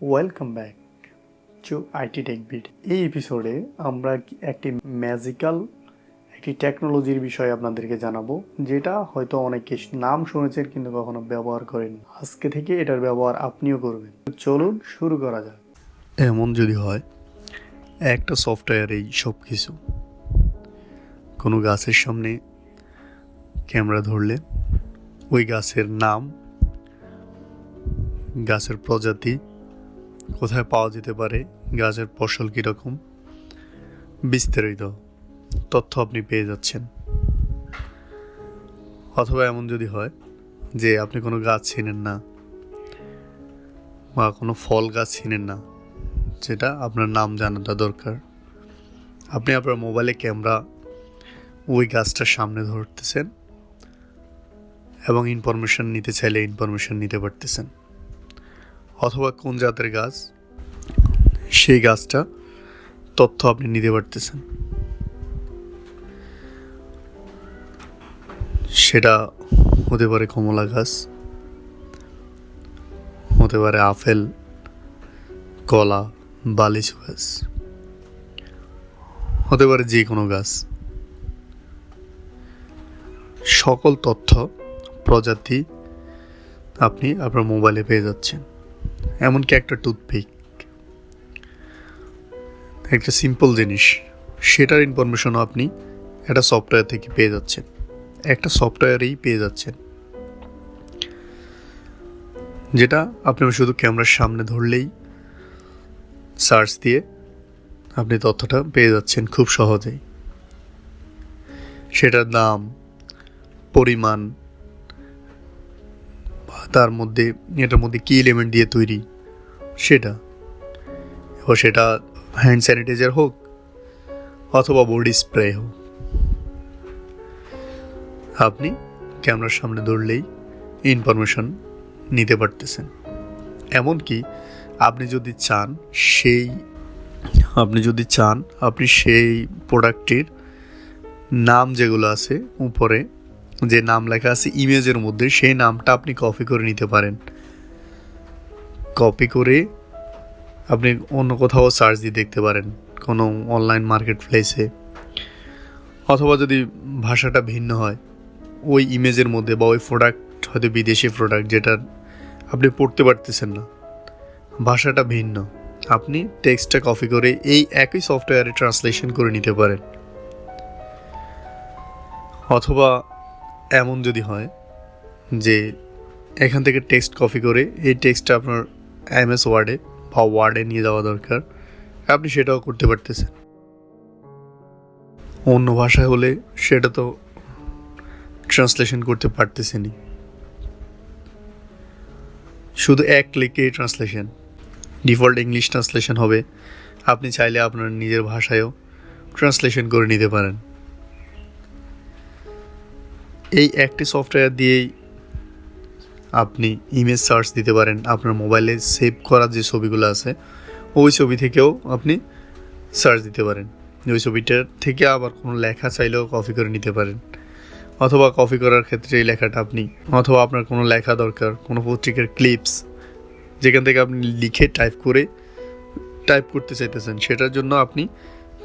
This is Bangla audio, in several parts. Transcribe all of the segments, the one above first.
Welcome back to IT tech bit. এই এপিসোডে আমরা একটি ম্যাজিক্যাল একটি টেকনোলজির বিষয়ে আপনাদেরকে জানাবো, যেটা হয়তো অনেকে নাম শুনেছেন কিন্তু কখনো ব্যবহার করেন। আজকে থেকে এটার ব্যবহার আপনিও করবেন। চলুন শুরু করা যাক। এমন যদি হয় একটা সফটওয়্যারেই সব কিছু, কোনো গাছের সামনে ক্যামেরা ধরলে ওই গাছের নাম, গাছের প্রজাতি, কোথায় পাওয়া যেতে পারে, গাছের ফসল কীরকম, বিস্তারিত তথ্য আপনি পেয়ে যাচ্ছেন। অথবা এমন যদি হয় যে আপনি কোনো গাছ চিনেন না বা কোনো ফল গাছ চিনেন না, যেটা আপনার নাম জানাটা দরকার, আপনি আপনার মোবাইলে ক্যামেরা ওই গাছটার সামনে ধরতেছেন এবং ইনফরমেশন নিতে চাইলে ইনফরমেশন নিতে পারতেছেন। অথবা কোন জাতের গাছ, সেই গাছটা তথ্য আপনি নিতে পারতেছেন। সেটা হতে পারে কমলা গাছ, হতে পারে আপেল, কলা বা লিচু গাছ, হতে পারে যে কোনো গাছ। সকল তথ্য, প্রজাতি আপনি আপনার মোবাইলে পেয়ে যাচ্ছেন। এমনকি একটা টুথপিক, একটা সিম্পল জিনিস, সেটার ইনফরমেশনও আপনি একটা সফটওয়্যার থেকে পেয়ে যাচ্ছেন, একটা সফটওয়্যারেই পেয়ে যাচ্ছেন, যেটা আপনি শুধু ক্যামেরার সামনে ধরলেই সার্চ দিয়ে আপনি তথ্যটা পেয়ে যাচ্ছেন খুব সহজেই। সেটার দাম, পরিমাণ, তার মধ্যে এটার মধ্যে কী এলিমেন্ট দিয়ে তৈরি সেটা, ও সেটা হ্যান্ড স্যানিটাইজার হোক অথবা বডি স্প্রে হোক, আপনি ক্যামেরার সামনে ধরলেই ইনফরমেশন নিতে পারতেছেন। এমনকি আপনি যদি চান আপনি সেই প্রোডাক্টটির নাম যেগুলো আছে উপরে যে নাম লেখা আছে ইমেজের মধ্যে, সেই নামটা আপনি কপি করে নিতে পারেন। কপি করে আপনি অন্য কোথাও সার্চ দিয়ে দেখতে পারেন, কোনো অনলাইন মার্কেট প্লেসে। অথবা যদি ভাষাটা ভিন্ন হয় ওই ইমেজের মধ্যে, বা ওই প্রোডাক্ট হয়তো বিদেশি প্রোডাক্ট যেটা আপনি পড়তে পারতেছেন না, ভাষাটা ভিন্ন, আপনি টেক্সটটা কপি করে এই একই সফটওয়্যারে ট্রান্সলেশন করে নিতে পারেন। অথবা এমন যদি হয় যে এখান থেকে টেক্সট কপি করে এই টেক্সটটা আপনার MS ওয়ার্ডে বা ওয়ার্ডে নিয়ে যাওয়া দরকার, আপনি সেটাও করতে পারতেছেন। অন্য ভাষায় হলে সেটা তো ট্রান্সলেশন করতে পারতেছেনই, শুধু এক ক্লিকে ট্রান্সলেশন, ডিফল্ট ইংলিশ ট্রান্সলেশন হবে। আপনি চাইলে আপনার নিজের ভাষায়ও ট্রান্সলেশন করে নিতে পারেন। এই একটি সফটওয়্যার দিয়েই আপনি ইমেজ সার্চ দিতে পারেন। আপনার মোবাইলে সেভ করা যে ছবিগুলো আছে ওই ছবি থেকেও আপনি সার্চ দিতে পারেন। ওই ছবিটার থেকে আবার কোনো লেখা চাইলেও কপি করে নিতে পারেন। অথবা কপি করার ক্ষেত্রে এই লেখাটা আপনি, অথবা আপনার কোনো লেখা দরকার, কোনো পত্রিকার ক্লিপস যেখান থেকে আপনি লিখে টাইপ করতে চাইতেছেন, সেটার জন্য আপনি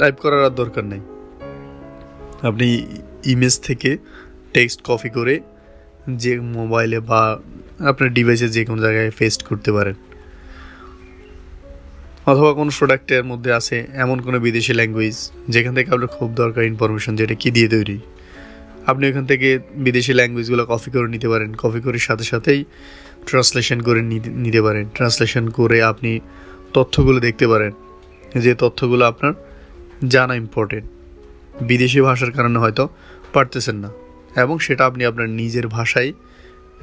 টাইপ করার আর দরকার নেই। আপনি ইমেজ থেকে টেক্সট কপি করে যে মোবাইলে বা আপনার ডিভাইসে যে কোনো জায়গায় পেস্ট করতে পারেন। অথবা কোনো প্রোডাক্টের মধ্যে আছে এমন কোনো বিদেশি ল্যাঙ্গুয়েজ যেখান থেকে আপনার খুব দরকার ইনফরমেশন, যেটা কী দিয়ে তৈরি, আপনি ওখান থেকে বিদেশি ল্যাঙ্গুয়েজগুলো কপি করে নিতে পারেন। কপি করে সাথে সাথেই ট্রান্সলেশন করে নিতে পারেন। ট্রান্সলেশন করে আপনি তথ্যগুলো দেখতে পারেন, যে তথ্যগুলো আপনার জানা ইম্পর্টেন্ট, বিদেশি ভাষার কারণে হয়তো পারতেছেন না, এবং সেটা আপনি আপনার নিজের ভাষায়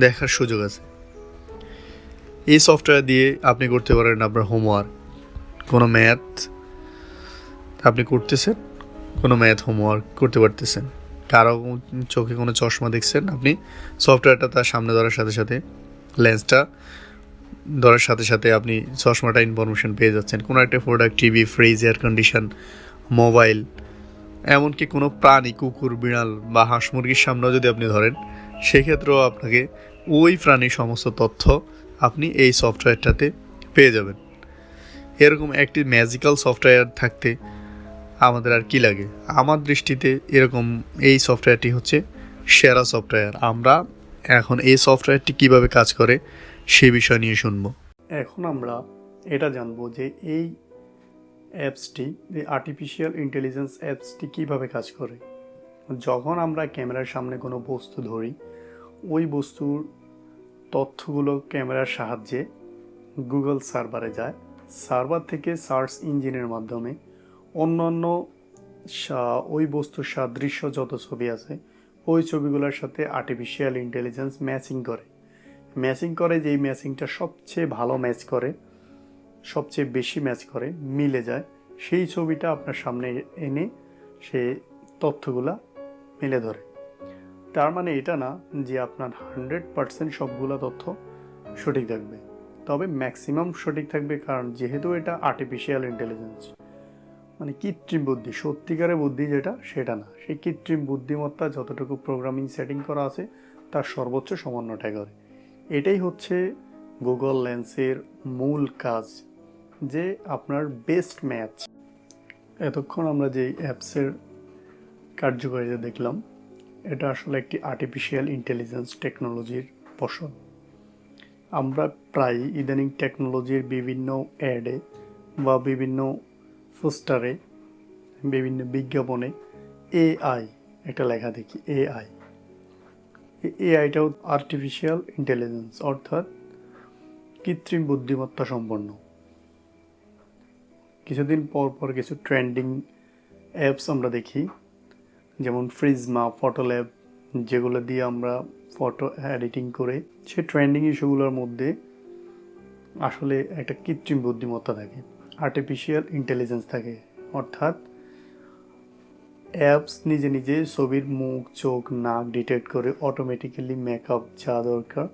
দেখার সুযোগ আছে। এই সফটওয়্যার দিয়ে আপনি করতে পারেন আপনার হোমওয়ার্ক, কোনো ম্যাথ আপনি করতেছেন, কোনো ম্যাথ হোমওয়ার্ক করতে পারতেছেন, কারো চোখে কোনো চশমা দেখছেন, আপনি সফটওয়্যারটা তার সামনে ধরার সাথে সাথে, লেন্সটা ধরার সাথে সাথে আপনি চশমাটা ইনফরমেশন পেয়ে যাচ্ছেন। কোনো একটা product, TV, fridge, air condition, mobile, এমনকি কোনো প্রাণী, কুকুর, বিড়াল বা হাঁস মুরগির সামনেও যদি আপনি ধরেন, সেক্ষেত্রেও আপনাকে ওই প্রাণীর সমস্ত তথ্য আপনি এই সফটওয়্যারটাতে পেয়ে যাবেন। এরকম একটি ম্যাজিক্যাল সফটওয়্যার থাকতে আমাদের আর কি লাগে? আমার দৃষ্টিতে এরকম এই সফটওয়্যারটি হচ্ছে সেরা সফটওয়্যার। আমরা এখন এই সফটওয়্যারটি কিভাবে কাজ করে সে বিষয় নিয়ে শুনবো। এখন আমরা এটা জানবো যে এই অ্যাপসটি, এই আর্টিফিশিয়াল ইন্টেলিজেন্স অ্যাপসটি কিভাবে কাজ করে। যখন আমরা ক্যামেরার সামনে কোনো বস্তু ধরি, ওই বস্তুর তথ্যগুলো ক্যামেরার সাহায্যে গুগল সার্ভারে যায়। সার্ভার থেকে সার্চ ইঞ্জিনের মাধ্যমে অন্যান্য ওই বস্তুর সাদৃশ্য যত ছবি আছে ওই ছবিগুলোর সাথে আর্টিফিশিয়াল ইন্টেলিজেন্স ম্যাচিং করে যেই ম্যাচিংটা সবচেয়ে ভালো ম্যাচ করে, সবচেয়ে বেশি ম্যাচ করে, মিলে যায়, সেই ছবিটা আপনার সামনে এনে সে তথ্যগুলা মেলে ধরে। তার মানে এটা না যে আপনার 100% সবগুলো তথ্য সঠিক থাকবে, তবে ম্যাক্সিমাম সঠিক থাকবে, কারণ যেহেতু এটা আর্টিফিশিয়াল ইন্টেলিজেন্স, মানে কৃত্রিম বুদ্ধি, সত্যিকারের বুদ্ধি যেটা সেটা না। সেই কৃত্রিম বুদ্ধিমত্তা যতটুকু প্রোগ্রামিং সেটিং করা আছে তার সর্বোচ্চ সমন্বয়টা করে। এটাই হচ্ছে গুগল লেন্সের মূল কাজ, যে আপনার বেস্ট ম্যাচ। এতক্ষণ আমরা যে অ্যাপসের কার্যকারিতা দেখলাম, এটা আসলে একটি আর্টিফিশিয়াল ইন্টেলিজেন্স টেকনোলজির ফসল। আমরা প্রায় ইদানিং টেকনোলজির বিভিন্ন অ্যাডে বা বিভিন্ন পোস্টারে, বিভিন্ন বিজ্ঞাপনে এআই একটা লেখা দেখি। এআইটাও আর্টিফিশিয়াল ইন্টেলিজেন্স, অর্থাৎ কৃত্রিম বুদ্ধিমত্তা সম্পন্ন। কিছুদিন পর পর কিছু ট্রেন্ডিং অ্যাপস আমরা দেখি, যেমন ফ্রিজমা, ফটো ল্যাব, যেগুলো দিয়ে আমরা ফটো এডিটিং করে সেই ট্রেন্ডিং ইস্যুগুলোর মধ্যে আসলে একটা কৃত্রিম বুদ্ধিমত্তা থাকে, আর্টিফিশিয়াল ইন্টেলিজেন্স থাকে। অর্থাৎ অ্যাপস নিজে নিজে ছবির মুখ, চোখ, নাক ডিটেক্ট করে অটোমেটিক্যালি মেকআপ যা দরকার,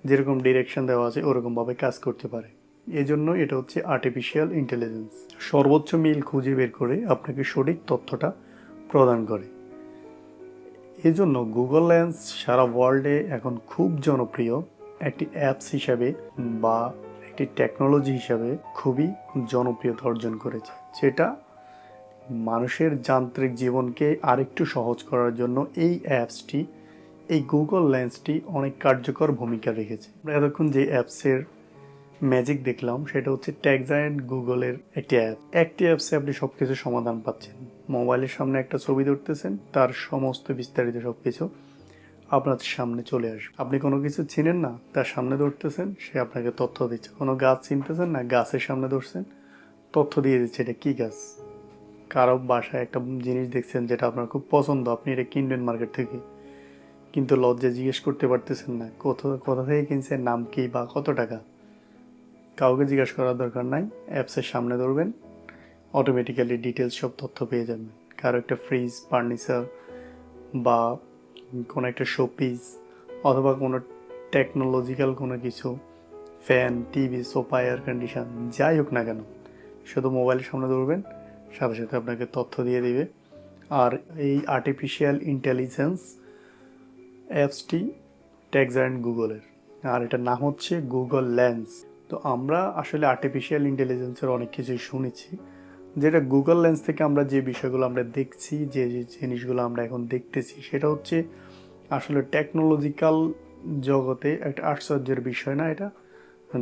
যেরকম ডিরেকশন দেওয়া আছে ওরকমভাবে কাজ করতে পারে। এজন্য এটা হচ্ছে আর্টিফিশিয়াল ইন্টেলিজেন্স। সর্বোচ্চ মিল খুঁজে বের করে আপনাকে সঠিক তথ্যটা প্রদান করে। এজন্য গুগল লেন্স সারা ওয়ার্ল্ডে এখন খুব জনপ্রিয় একটি অ্যাপস হিসাবে বা একটি টেকনোলজি হিসাবে খুবই জনপ্রিয়তা অর্জন করেছে, যেটা মানুষের যান্ত্রিক জীবনকে আরেকটু সহজ করার জন্য এই অ্যাপসটি, এই গুগল লেন্সটি অনেক কার্যকর ভূমিকা রেখেছে। আমরা এতক্ষণ যে অ্যাপসের ম্যাজিক দেখলাম সেটা হচ্ছে ট্যাগজায়েন্ট গুগলের একটি অ্যাপসে আপনি সব কিছু সমাধান পাচ্ছেন। মোবাইলের সামনে একটা ছবি ধরতেছেন, তার সমস্ত বিস্তারিত সব কিছু আপনার সামনে চলে আসবে। আপনি কোনো কিছু চিনেন না, তার সামনে ধরতেছেন, সে আপনাকে তথ্য দিচ্ছে। কোনো গাছ চিনতেছেন না, গাছের সামনে ধরছেন, তথ্য দিয়ে দিচ্ছে এটা কী গাছ। কারো বাসায় একটা জিনিস দেখছেন যেটা আপনার খুব পছন্দ, আপনি এটা কিনবেন মার্কেট থেকে, কিন্তু লজ্জা জিজ্ঞেস করতে পারতেছেন না কোথা থেকে কিনছেন, নাম কি বা কত টাকা। কাউকে জিজ্ঞাসা করার দরকার নাই, অ্যাপসের সামনে ধরবেন, অটোমেটিক্যালি ডিটেলস সব তথ্য পেয়ে যাবেন। কারো একটা ফ্রিজ, ফার্নিচার বা কোনো একটা শোপিস অথবা কোনো টেকনোলজিক্যাল কোনো কিছু, fan, TV, sofa, air condition, যাই হোক না কেন, শুধু মোবাইলের সামনে ধরবেন, সাথে সাথে আপনাকে তথ্য দিয়ে দিবে। আর এই আর্টিফিশিয়াল ইন্টেলিজেন্স অ্যাপসটি ট্যাগজায়েন্ট গুগলের, আর এটার নাম হচ্ছে গুগল লেন্স। তো আমরা আসলে আর্টিফিশিয়াল ইন্টেলিজেন্সের অনেক কিছুই শুনেছি, যেটা গুগল লেন্স থেকে আমরা যে বিষয়গুলো আমরা দেখছি, যে জিনিসগুলো আমরা এখন দেখতেছি, সেটা হচ্ছে আসলে টেকনোলজিক্যাল জগতে একটা আশ্চর্যের বিষয় না এটা,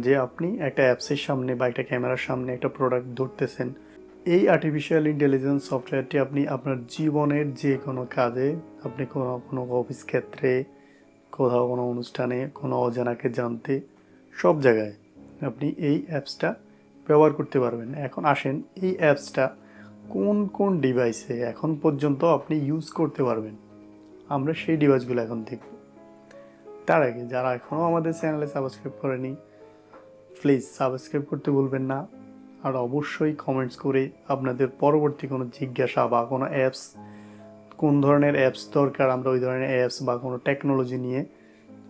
যে আপনি একটা অ্যাপসের সামনে বা একটা ক্যামেরার সামনে একটা প্রোডাক্ট ধরতেছেন। এই আর্টিফিশিয়াল ইন্টেলিজেন্স সফটওয়্যারটি আপনি আপনার জীবনের যে কোনো কাজে, আপনি কোনো অফিস ক্ষেত্রে, কোথাও কোনো অনুষ্ঠানে, কোনো অজানাকে জানতে, সব জায়গায় আপনি এই অ্যাপসটা ব্যবহার করতে পারবেন। এখন আসেন, এই অ্যাপসটা কোন কোন ডিভাইসে এখন পর্যন্ত আপনি ইউজ করতে পারবেন, আমরা সেই ডিভাইসগুলো এখন দেখব। তার আগে যারা এখনও আমাদের চ্যানেলে সাবস্ক্রাইব করেনি, প্লিজ সাবস্ক্রাইব করতে ভুলবেন না। আর অবশ্যই কমেন্টস করে আপনাদের পরবর্তী কোনো জিজ্ঞাসা বা কোনো অ্যাপস, কোন ধরনের অ্যাপস দরকার, আমরা ওই ধরনের অ্যাপস বা কোনো টেকনোলজি নিয়ে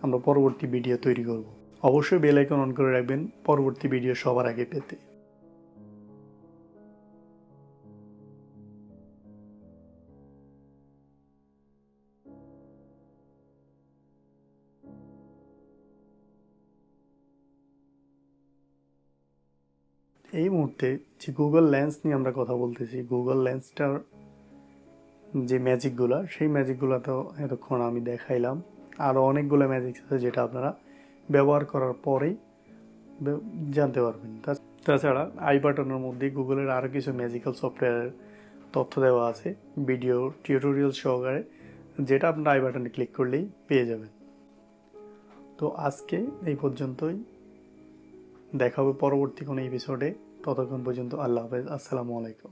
আমরা পরবর্তী ভিডিও তৈরি করব। অবশ্যই বেল আইকন অন করে রাখবেন পরবর্তী ভিডিও সবার আগে পেতে। এই মুহূর্তে যে গুগল লেন্স নিয়ে আমরা কথা বলতেছি, গুগল লেন্সটার যে ম্যাজিকগুলো, সেই ম্যাজিকগুলো তো এতক্ষণ আমি দেখাইলাম। আরও অনেকগুলো ম্যাজিক আছে যেটা আপনারা ব্যবহার করার পরেই জানতে পারবেন। তাছাড়া আই বাটনের মধ্যে গুগলের আরও কিছু ম্যাজিক্যাল সফটওয়্যারের তথ্য দেওয়া আছে ভিডিও টিউটোরিয়াল সহকারে, যেটা আপনার আই বাটনে ক্লিক করলেই পেয়ে যাবেন। তো আজকে এই পর্যন্তই, দেখা হবে পরবর্তী কোনো এপিসোডে। ততক্ষণ পর্যন্ত আল্লাহ হাফেজ, আসসালামু আলাইকুম।